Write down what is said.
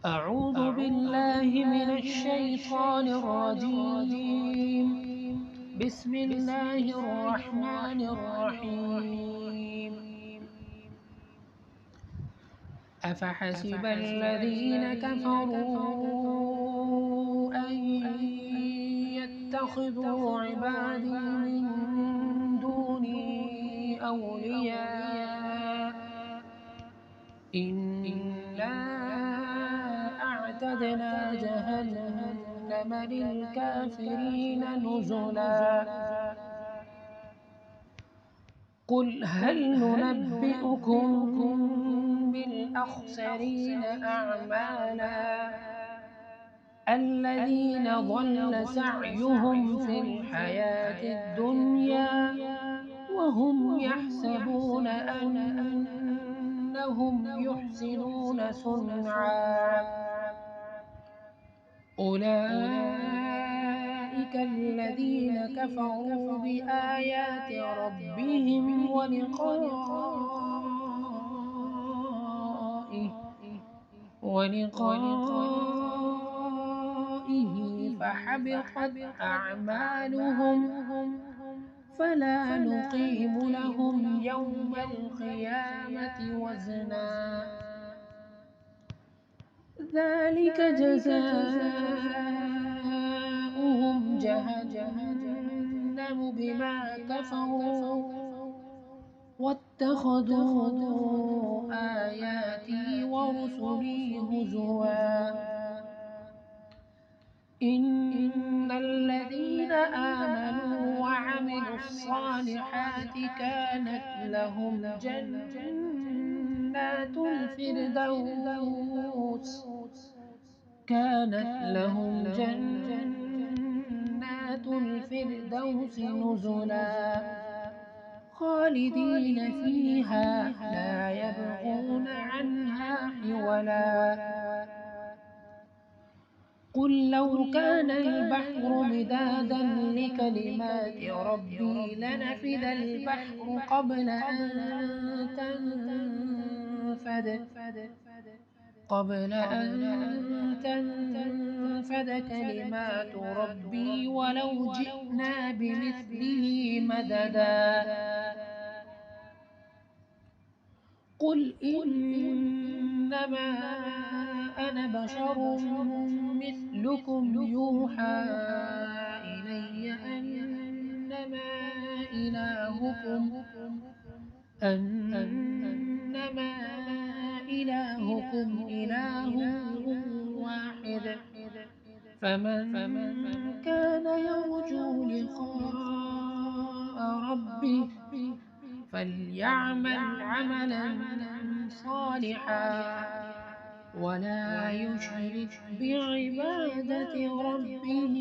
أعوذ بالله من الشيطان الرجيم. بسم الله الرحمن الرحيم. أفحسب الذين كفروا أن يتخذوا عبادي من دوني أولياء إنا أعتدنا جهنم للكافرين نزلا قل هل ننبئكم بالأخسرين أعمالا الذين ضل سعيهم في الحياة الدنيا وهم يحسبون أنهم يحسنون صنعا أولئك الذين كفروا بآيات ربهم ولقائه فحبطت أعمالهم فلا نقيم لهم يوم القيامة وزنا ذلك جزاؤهم جهنم بما كفروا واتخذوا آياتي ورسلي هزوا إن الذين آمنوا وعملوا الصالحات كانت لهم جنات الفردوس نزلا خالدين فيها لا يبغون عنها حولا قل لو كان البحر مدادا لكلمات ربي لنفد البحر قبل أن تنفد كلمات ربي ولو جئنا بمثله مددا قل إنما أنا بشر مثلكم يوحى إلي أنما إلهكم إله واحد فمن كان يرجو لقاء ربه فليعمل عملا صالحا ولا يشرك بعبادة ربه